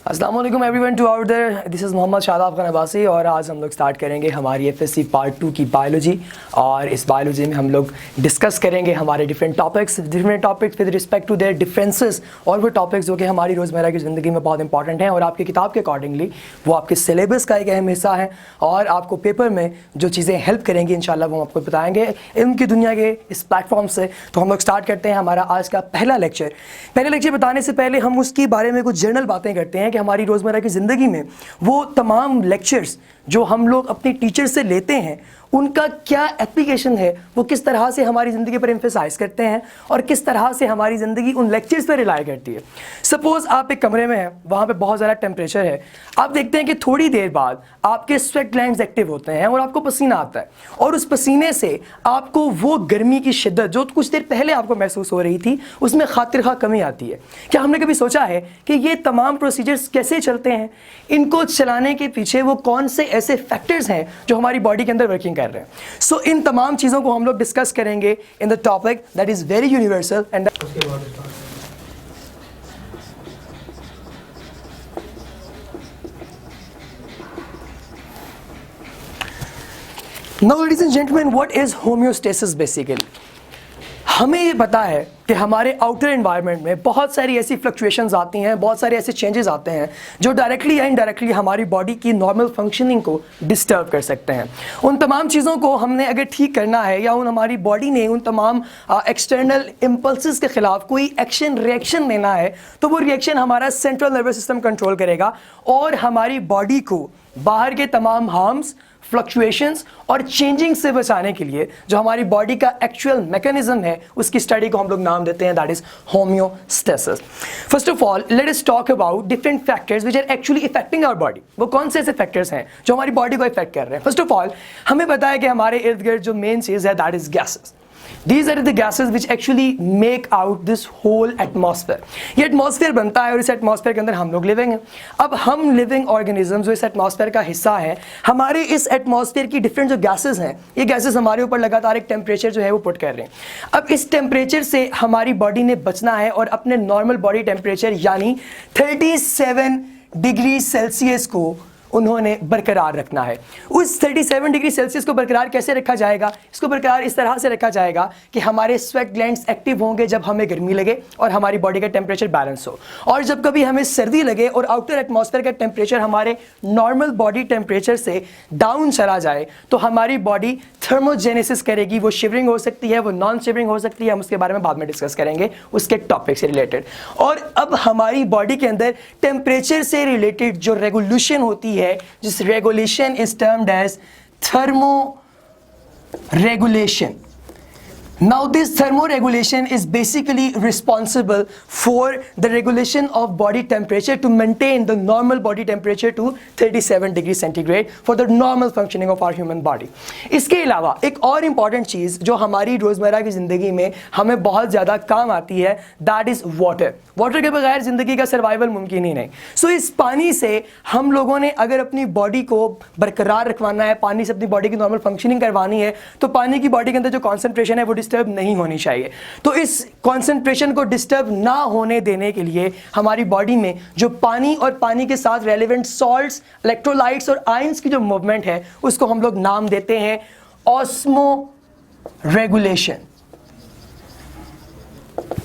अस्सलाम वालेकुम everyone to out there, this is Mohammad Shadab Khan Abbasi और आज हम लोग स्टार्ट करेंगे हमारी एफएससी पार्ट 2 की बायोलॉजी। और इस बायोलॉजी में हम लोग डिस्कस करेंगे हमारे different topics with respect to their differences और वो टॉपिक्स जो कि हमारी रोज़मर्रा की ज़िंदगी में बहुत इंपॉर्टेंट हैं और आपकी किताब के अकॉर्डिंगली वो आपके सिलेबस का एक अहम हिस्सा है और आपको पेपर में जो चीज़ें हेल्प करेंगी इंशाल्लाह वो हम आपको बताएंगे इल्म की दुनिया के इस प्लेटफॉर्म से। तो हम लोग स्टार्ट करते हैं हमारा आज का पहला लेक्चर। बताने से पहले हम उसके बारे में कुछ जनरल बातें करते हैं कि हमारी रोज़मर्रा की ज़िंदगी में वो तमाम लेक्चर्स जो हम लोग अपने टीचर से लेते हैं उनका क्या एप्लीकेशन है, वो किस तरह से हमारी ज़िंदगी पर एम्फेसाइज करते हैं और किस तरह से हमारी ज़िंदगी उन लेक्चर्स पर रिलाई करती है। सपोज़ आप एक कमरे में हैं, वहाँ पे बहुत ज़्यादा टेम्परेचर है, आप देखते हैं कि थोड़ी देर बाद आपके स्वेट ग्लैंड्स एक्टिव होते हैं और आपको पसीना आता है और उस पसीने से आपको वो गर्मी की शिद्दत जो कुछ देर पहले आपको महसूस हो रही थी उसमें खातिर खा कमी आती है। क्या हमने कभी सोचा है कि ये तमाम प्रोसीजर्स कैसे चलते हैं, इनको चलाने के पीछे वो कौन से ऐसे फैक्टर्स हैं जो हमारी बॉडी के अंदर वर्किंग कर रहे हैं। सो इन तमाम चीज़ों को हम लोग डिस्कस करेंगे in the topic that is very universal and now ladies and gentleman, what is homeostasis basically. हमें ये पता है कि हमारे आउटर एनवायरनमेंट में बहुत सारी ऐसी फ्लक्चुएशंस आती हैं, बहुत सारे ऐसे चेंजेस आते हैं जो डायरेक्टली या इनडायरेक्टली हमारी बॉडी की नॉर्मल फंक्शनिंग को डिस्टर्ब कर सकते हैं। उन तमाम चीज़ों को हमने अगर ठीक करना है या हमारी बॉडी ने उन तमाम एक्सटर्नल इम्पल्सेस के ख़िलाफ़ कोई एक्शन रिएक्शन देना है तो वो रिएक्शन हमारा सेंट्रल नर्वस सिस्टम कंट्रोल करेगा और हमारी बॉडी को बाहर के तमाम हार्म्स, फ्लक्चुएशंस और चेंजिंग से बचाने के लिए जो हमारी बॉडी का एक्चुअल मैकेनिज्म है उसकी स्टडी को हम लोग नाम देते हैं that is homeostasis. First of all let us talk about different factors which are actually affecting our body. वो कौन से ऐसे फैक्टर्स हैं जो हमारी बॉडी को इफेक्ट कर रहे हैं। फर्स्ट ऑफ ऑल हमें पता है कि हमारे इर्द गिर्द जो मेन चीज़ है that is gases. These are the gases which actually make out this whole atmosphere। ये एटमॉस्फेयर बनता है और इस एटमॉस्फेयर के अंदर हम लोग लिविंग हैं। अब हम लिविंग ऑर्गेनिज्म जो इस एटमॉस्फेयर का हिस्सा है, हमारे इस एटमॉस्फेयर की डिफरेंट जो गैसेस हैं, ये गैसेस हमारे ऊपर लगातार एक टेम्परेचर जो है वो पुट कर रहे हैं। अब इस टेम्परेचर से हमारी बॉडी ने बचना है और अपने नॉर्मल बॉडी टेम्परेचर यानी 37 डिग्री सेल्सियस को उन्होंने बरकरार रखना है। उस 37 डिग्री सेल्सियस को बरकरार कैसे रखा जाएगा? इसको बरकरार इस तरह से रखा जाएगा कि हमारे स्वेट ग्लैंड्स एक्टिव होंगे जब हमें गर्मी लगे और हमारी बॉडी का टेम्परेचर बैलेंस हो, और जब कभी हमें सर्दी लगे और आउटर एटमॉस्फेयर का टेम्परेचर हमारे नॉर्मल बॉडी टेम्परेचर से डाउन चला जाए तो हमारी बॉडी थर्मोजेनेसिस करेगी। वो शिवरिंग हो सकती है, वो नॉन शिवरिंग हो सकती है, हम उसके बारे में बाद में डिस्कस करेंगे उसके टॉपिक से रिलेटेड। और अब हमारी बॉडी के अंदर टेम्परेचर से रिलेटेड जो रेगुलेशन होती है, जिस regulation is termed as thermoregulation. Now this thermoregulation is basically responsible for the regulation of body temperature to maintain the normal body temperature to 37 degree centigrade for the normal functioning of our human body। इसके अलावा एक और important चीज़ जो हमारी रोज़मर्रा की ज़िंदगी में हमें बहुत ज़्यादा काम आती है that is water। वाटर के बगैर ज़िंदगी का सर्वाइवल मुमकिन ही नहीं। सो इस पानी से हम लोगों ने अगर अपनी बॉडी को बरकरार रखवाना है, पानी से अपनी बॉडी की नॉर्मल फंक्शनिंग करवानी है, तो पानी की बॉडी के अंदर जो कॉन्सेंट्रेशन है वो डिस्टर्ब नहीं होनी चाहिए। तो इस कॉन्सेंट्रेशन को डिस्टर्ब ना होने देने के लिए हमारी बॉडी में जो पानी और पानी के साथ रेलिवेंट सॉल्ट्स, इलेक्ट्रोलाइट्स और आयंस की जो मूवमेंट है उसको हम लोग नाम देते हैं ऑस्मो रेगुलेशन।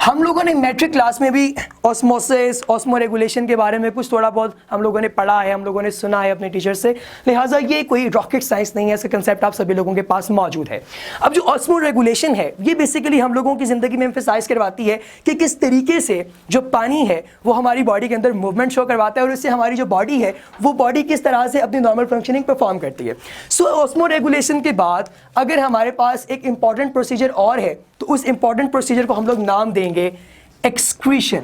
हम लोगों ने मैट्रिक क्लास में भी ऑस्मोसिस, ऑस्मो रेगुलेशन के बारे में कुछ थोड़ा बहुत हम लोगों ने पढ़ा है, हम लोगों ने सुना है अपने टीचर से, लिहाजा ये कोई रॉकेट साइंस नहीं है, इसका कंसेप्ट आप सभी लोगों के पास मौजूद है। अब जो ऑस्मो रेगुलेशन है ये बेसिकली हम लोगों की ज़िंदगी में एम्फेसाइज करवाती है कि किस तरीके से जो पानी है वो हमारी बॉडी के अंदर मूवमेंट शो करवाता है और इससे हमारी जो बॉडी है वो बॉडी किस तरह से अपनी नॉर्मल फंक्शनिंग परफॉर्म करती है। सो ऑस्मो रेगुलेशन के बाद अगर हमारे पास एक इंपॉर्टेंट प्रोसीजर और है तो उस इंपॉर्टेंट प्रोसीजर को हम लोग नाम देंगे excretion.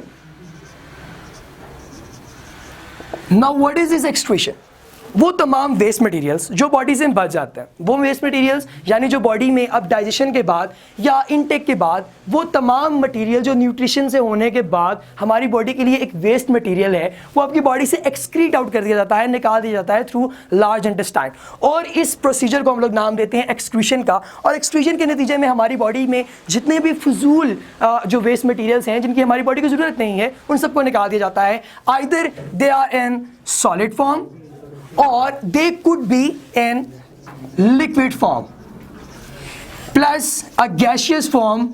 Now what is this excretion? वो तमाम वेस्ट मटेरियल्स जो बॉडी से बच जाते हैं, वो वेस्ट मटेरियल्स यानी जो बॉडी में अब डाइजेशन के बाद या इनटेक के बाद वो तमाम मटेरियल जो न्यूट्रिशन से होने के बाद हमारी बॉडी के लिए एक वेस्ट मटेरियल है, वो आपकी बॉडी से एक्सक्रीट आउट कर दिया जाता है, निकाल दिया जाता है थ्रू लार्ज इंटेस्टाइन। और इस प्रोसीजर को हम लोग नाम देते हैं एक्सक्रीशन का। और एक्सक्रीशन के नतीजे में हमारी बॉडी में जितने भी फजूल जो वेस्ट मटेरियल्स हैं जिनकी हमारी बॉडी को ज़रूरत नहीं है, उन सबको निकाल दिया जाता है। Either they are in solid form or they could be in liquid form, plus a gaseous form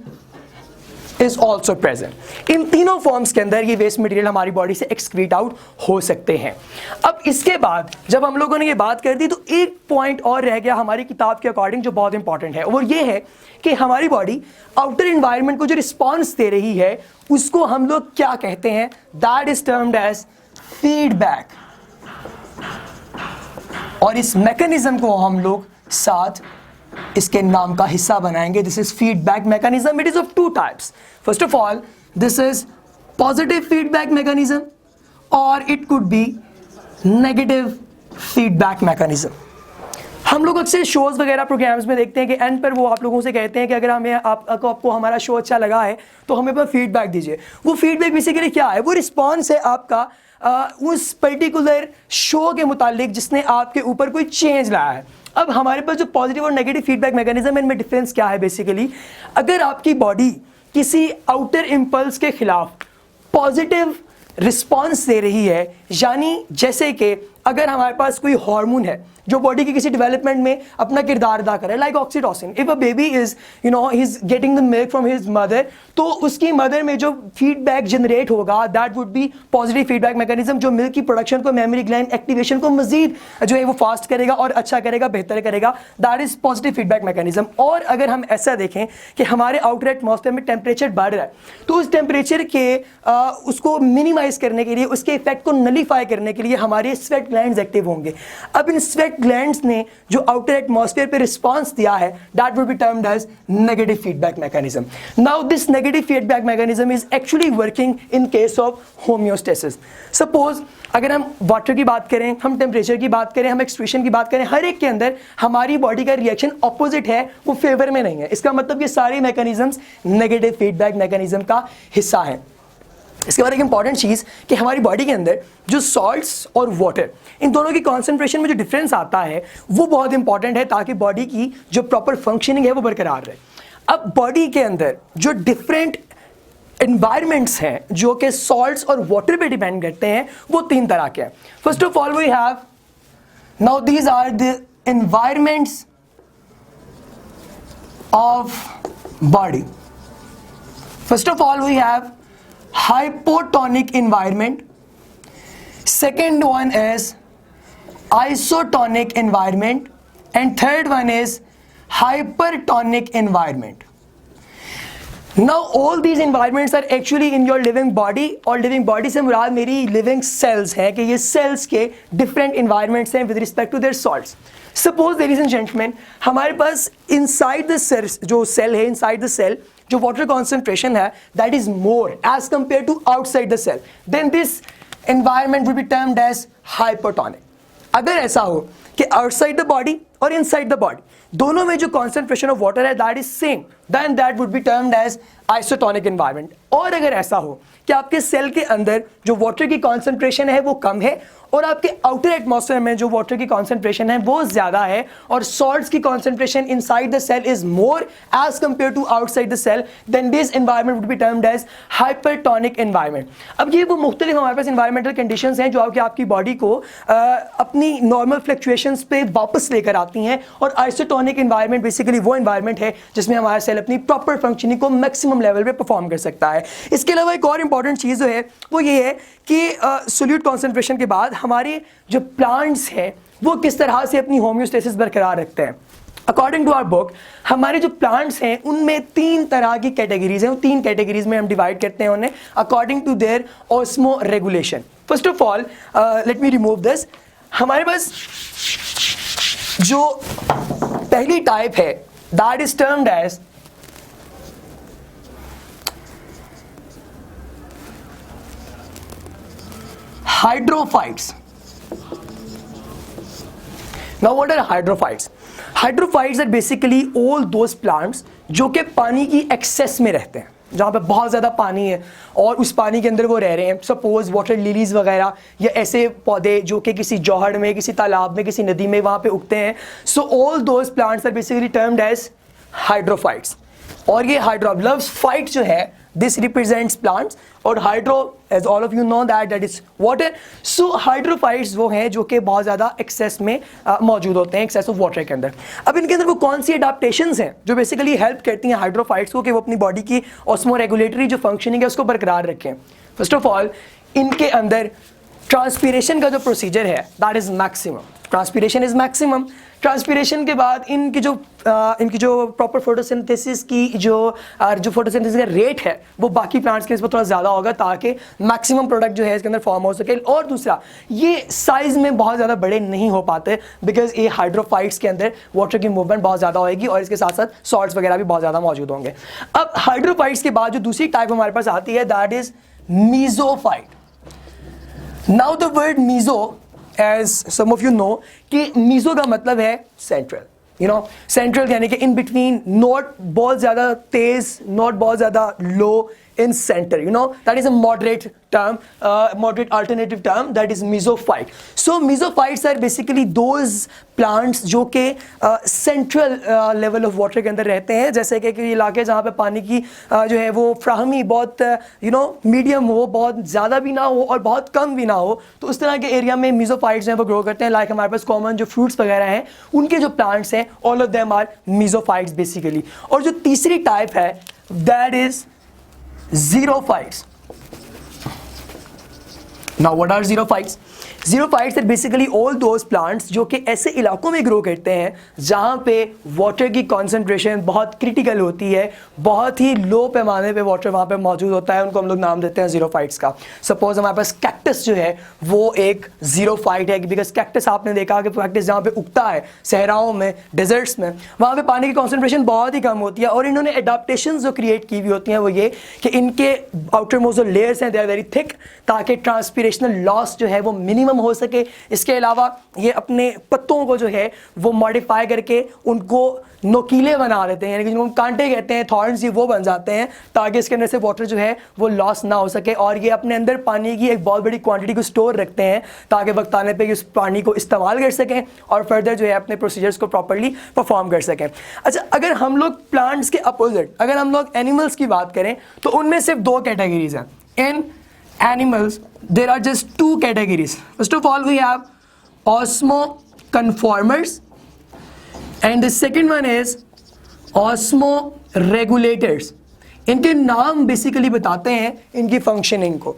is also present। इन तीनों फॉर्म्स के अंदर ये वेस्ट मटेरियल हमारी बॉडी से एक्सक्रीट आउट हो सकते हैं। अब इसके बाद जब हम लोगों ने ये बात कर दी तो एक पॉइंट और रह गया हमारी किताब के अकॉर्डिंग जो बहुत इंपॉर्टेंट है, और ये है कि हमारी बॉडी आउटर एनवायरनमेंट को जो रिस्पॉन्स दे रही है उसको हम लोग क्या कहते हैं, that is termed as feedback. और इस मैकेनिज्म को हम लोग साथ इसके नाम का हिस्सा बनाएंगे। This is feedback mechanism. It is of two types. First of all this is positive feedback mechanism और it could be negative feedback mechanism. हम लोग अक्सर शोज वगैरह प्रोग्राम्स में देखते हैं कि एंड पर वो आप लोगों से कहते हैं कि अगर हमें आपको हमारा शो अच्छा लगा है तो हमें पर फीडबैक दीजिए। वो फीडबैक बेसिकली क्या है, वो रिस्पॉन्स है आपका उस पर्टिकुलर शो के मुतालिक जिसने आपके ऊपर कोई चेंज लाया है। अब हमारे पास जो पॉजिटिव और नेगेटिव फीडबैक मैकेनिज्म है, इनमें डिफरेंस क्या है बेसिकली, अगर आपकी बॉडी किसी आउटर इम्पल्स के खिलाफ पॉजिटिव रिस्पॉन्स दे रही है, यानी जैसे कि अगर हमारे पास कोई हार्मोन है जो बॉडी की किसी डेवलपमेंट में अपना किरदार अदा करे, like oxytocin, if a baby is he is getting the milk from his mother, तो उसकी मदर में जो फीडबैक जनरेट होगा that would B positive feedback mechanism, जो मिल्क की प्रोडक्शन को, मेमोरी ग्लैंड एक्टिवेशन को मजीद जो है वो फास्ट करेगा और अच्छा करेगा, बेहतर करेगा। That is positive feedback mechanism. और अगर हम ऐसा देखें कि हमारे आउटर एटमॉस्फेयर में टेम्परेचर बढ़ रहा है, तो उस टेम्परेचर के उसको मिनिमाइज करने के लिए, उसके इफेक्ट को नलीफाई करने के लिए हमारे स्वेट ग्लैंड्स एक्टिव होंगे। अब इन स्वेट ग्लैंड्स ने जो आउटर एटमॉस्फेयर पे रिस्पांस दिया है, that will be termed as negative feedback mechanism. Now this negative feedback mechanism is actually working in case of homeostasis. Suppose अगर हम वाटर की बात करें, हम टेम्परेचर की बात करें, हम एक्सक्रीशन की बात करें, हर एक के अंदर हमारी बॉडी का रिएक्शन ऑपोजिट है, वो फेवर में नहीं है। इसका मतलब ये सारे मैकेनिज्म्स नेगेटिव फीडबैक मैकेनिज्म का हिस्सा है। इसके बाद एक इंपॉर्टेंट चीज़ कि हमारी बॉडी के अंदर जो सॉल्ट्स और वाटर, इन दोनों की कॉन्सेंट्रेशन में जो डिफरेंस आता है वो बहुत इंपॉर्टेंट है, ताकि बॉडी की जो प्रॉपर फंक्शनिंग है वो बरकरार रहे। अब बॉडी के अंदर जो डिफरेंट एनवायरमेंट्स हैं जो कि सॉल्ट्स और वाटर पे डिपेंड करते हैं, वो तीन तरह के हैं। First of all we have, now these are the environments of body. First of all we have hypotonic environment, second one is isotonic environment, and third one is hypertonic environment. Now all these environments are actually in your living body, और living body से मुराद मेरी living cells है कि ये cells के different environments हैं with respect to their salts. Suppose ladies and gentlemen, हमारे पास inside the cell, जो cell है inside the cell, जो वाटर कॉन्सेंट्रेशन है that is more as compare to outside the cell, then this environment will be termed as hypotonic. अगर ऐसा हो कि outside the body और इनसाइड द बॉडी दोनों में जो कॉन्सेंट्रेशन ऑफ वाटर है that is same, then that would be termed as isotonic environment. और अगर ऐसा हो कि आपके सेल के अंदर जो वाटर की कॉन्सेंट्रेशन है वो कम है और आपके आउटर एटमॉस्फेयर में जो वाटर की कॉन्सेंट्रेशन है वो ज्यादा है, और सॉल्ट्स की concentration inside the cell is more as compare to outside the cell, then this environment would be termed as hypertonic environment. अब ये वो मुख्तलिफ हमारे पास एनवायरमेंटल कंडीशंस हैं जो आपकी बॉडी को अपनी नॉर्मल फ्लक्चुएशंस पे वापस लेकर आती हैं, और आइसोटोनिक एनवायरमेंट बेसिकली वो एनवायरमेंट है जिसमें हमारा सेल अपनी प्रॉपर फंक्शनिंग को मैक्सिमम लेवल पे परफॉर्म कर सकता है। इसके अलावा एक और इंपॉर्टेंट चीज़ जो है वो ये है कि सोल्यूट कॉन्सेंट्रेशन के बाद हमारे जो प्लांट्स हैं वो किस तरह से अपनी होम्योस्टेसिस बरकरार रखते हैं। अकॉर्डिंग टू आवर बुक, हमारे जो प्लांट्स हैं उनमें तीन तरह की कैटेगरीज हैं, वो तीन कैटेगरीज में हम डिवाइड करते हैं उन्हें according to their osmo regulation. First of all let me remove this. हमारे पास जो पहली टाइप है that is termed as hydrophytes. Now what are hydrophytes? Hydrophytes are basically all those plants जो कि पानी की एक्सेस में रहते हैं, जहाँ पे बहुत ज़्यादा पानी है और उस पानी के अंदर वो रह रहे हैं. सपोज वाटर लिलीज वगैरह या ऐसे पौधे जो कि किसी जौहड़ में, किसी तालाब में, किसी नदी में वहाँ पे उगते हैं. So all those plants are basically termed as hydrophytes. और ये हाइड्रोब्लव्स फाइट जो है this represents plants और hydro as all of you know that is water. so hydrophytes वो हैं जो कि बहुत ज़्यादा एक्सेस में मौजूद होते हैं, एक्सेस ऑफ वाटर के अंदर. अब इनके अंदर वो कौन सी अडाप्टेशंस हैं जो बेसिकली हेल्प करती हैं हाइड्रोफाइट्स को कि वो अपनी बॉडी की ऑस्मोरेगुलेटरी जो फंक्शनिंग है उसको बरकरार रखें. फर्स्ट ऑफ ऑल इनके अंदर ट्रांसपीरेशन का जो प्रोसीजर है that is maximum. Transpiration is maximum. Transpiration के बाद इनकी जो प्रॉपर फोटोसिंथेसिस की जो फोटोसिंथेसिस का रेट है वो बाकी प्लांट्स के इसमें थोड़ा ज़्यादा होगा ताकि मैक्सिमम प्रोडक्ट जो है इसके अंदर फॉर्म हो सके. और दूसरा, ये साइज़ में बहुत ज़्यादा बड़े नहीं हो पाते बिकॉज ये हाइड्रोफाइट्स के अंदर वाटर की मूवमेंट बहुत ज़्यादा होगी और इसके साथ साथ सॉल्ट्स वगैरह भी बहुत ज़्यादा मौजूद होंगे. अब हाइड्रोफाइट्स के बाद जो दूसरी टाइप हमारे पास आती है that is mesophyte. Now the word meso, as some of you know, कि मीजो का मतलब है सेंट्रल. यू नो, सेंट्रल यानी कि इन बिटवीन, नॉट बहुत ज़्यादा तेज, नॉट बहुत ज़्यादा लो, in center. You know, that is a moderate term, moderate alternative term, that is mesophyte. So mesophytes are basically those plants जो के central level of water के अंदर रहते हैं. जैसे कि इलाके जहाँ पे पानी की जो है वो फ्राहमी बहुत मीडियम हो, बहुत ज़्यादा भी ना हो और बहुत कम भी ना हो, तो उस तरह के एरिया में mesophytes हैं वो ग्रो करते हैं. लाइक हमारे पास कॉमन जो फ्रूट्स वगैरह हैं उनके जो प्लांट्स हैं all of them are mesophytes basically. और जो तीसरी टाइप है that is xerophytes. Now what are xerophytes? Xerophytes are basically all those plants जो कि ऐसे इलाकों में ग्रो करते हैं जहाँ पे वाटर की कॉन्सेंट्रेशन बहुत क्रिटिकल होती है, बहुत ही लो पैमाने पे वाटर वहाँ पे मौजूद होता है. उनको हम लोग नाम देते हैं xerophytes का. सपोज हमारे पास कैक्टस जो है वो एक xerophyte है बिकॉज कैक्टस आपने देखा कि कैक्टस जहाँ पे उगता है सहराओं में, डेजर्ट्स में, वहाँ पे पानी की कॉन्सेंट्रेशन बहुत ही कम होती है. और इन्होंने एडाप्टेशन जो क्रिएट की हुई होती हैं वो ये कि इनके आउटर मोस्ट जो लेयर्स हैं दे आर वेरी थिक ताकि ट्रांसपीरेशनल लॉस जो है वो मिनिमम हो सके. इसके अलावा ये अपने पत्तों को जो है वो मॉडिफाई करके उनको नोकीले बना देते हैं, यानी कि जिनको हम कांटे कहते हैं, थॉर्न्स, ये वो बन जाते हैं ताकि इसके अंदर से वाटर जो है वो लॉस ना हो सके. और ये अपने अंदर पानी की एक बहुत बड़ी क्वांटिटी को स्टोर रखते हैं ताकि वक्त आने पे उस पानी को इस्तेमाल कर सकें और फर्दर जो है अपने प्रोसीजर्स को प्रॉपर्ली परफॉर्म कर सकें. अच्छा, अगर हम लोग प्लांट्स के अपोजिट अगर हम लोग एनिमल्स की बात करें तो उनमें सिर्फ दो कैटेगरीज हैं. इन animals there are just two categories. First of all we have osmoconformers and the second one is osmoregulators. इनके नाम बेसिकली बताते हैं इनकी फंक्शनिंग को.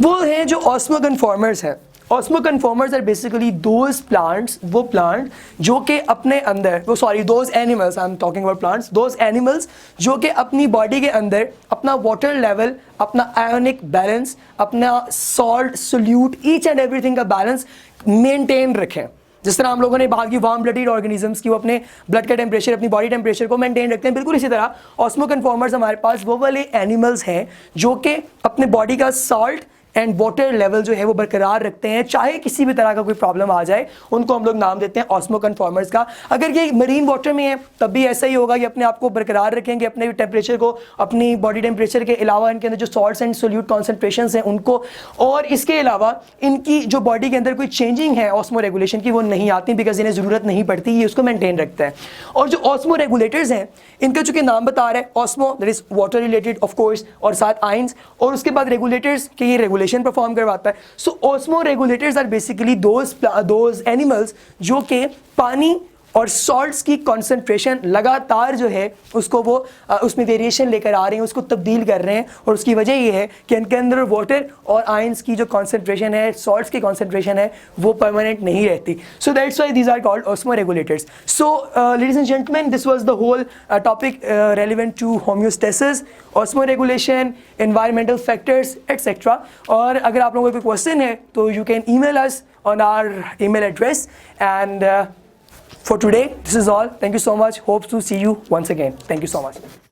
वो हैं जो osmoconformers हैं. Osmoconformers are basically those plants, वो प्लांट जो कि अपने अंदर those animals, I'm talking about plants, those animals जो कि अपनी बॉडी के अंदर अपना वाटर लेवल, अपना आयोनिक बैलेंस, अपना salt solute, each and everything का बैलेंस मेंटेन रखें. जिस तरह हम लोगों ने बात की वार्म ब्लडेड ऑर्गेनिजम्स की, वो अपने ब्लड का टेम्परेचर, अपनी बॉडी टेम्परेचर को मेंटेन रखते हैं, बिल्कुल इसी तरह ऑस्मोकन्फॉर्मर्स हमारे पास वो वाले एनिमल्स हैं जो कि अपने बॉडी का सॉल्ट एंड वाटर लेवल जो है वो बरकरार रखते हैं चाहे किसी भी तरह का कोई प्रॉब्लम आ जाए. उनको हम लोग नाम देते हैं ऑस्मोकन्फॉर्मर्स का. अगर ये मरीन वाटर में है तब भी ऐसा ही होगा, ये अपने आप को बरकरार रखेंगे, अपने टेम्परेचर को, अपनी बॉडी टेम्परेचर के अलावा इनके अंदर जो सॉल्ट्स एंड सोल्यूट कॉन्सेंट्रेशन हैं उनको, और इसके अलावा इनकी जो बॉडी के अंदर कोई चेंजिंग है ऑस्मो रेगुलेशन की वो नहीं आती बिकॉज इन्हें ज़रूरत नहीं पड़ती, ये उसको मेंटेन रखता है. और जो ऑस्मो रेगुलेटर्स हैं इनका चूँकि नाम बता रहा है osmo, that is water related of course, और साथ आइंस, और उसके बाद रेगुलेटर्स के ये रेगुलेशन परफॉर्म करवाता है. So osmoregulators are basically those animals जो कि पानी और सॉल्ट्स की कॉन्सेंट्रेशन लगातार जो है उसको वो उसमें वेरिएशन लेकर आ रहे हैं, उसको तब्दील कर रहे हैं. और उसकी वजह ये है कि इनके अंदर वाटर और आयंस की जो कॉन्सेंट्रेशन है, सॉल्ट्स की कॉन्सेंट्रेशन है, वो परमानेंट नहीं रहती. So that's why these are called osmo regulators. So ladies and gentleman, this was the whole topic relevant to homeostasis, osmo regulation, environmental factors etcetera. और अगर आप लोगों को कोई क्वेश्चन है तो you can email us on our email address. And for today, this is all. Thank you so much. Hope to see you once again. Thank you so much.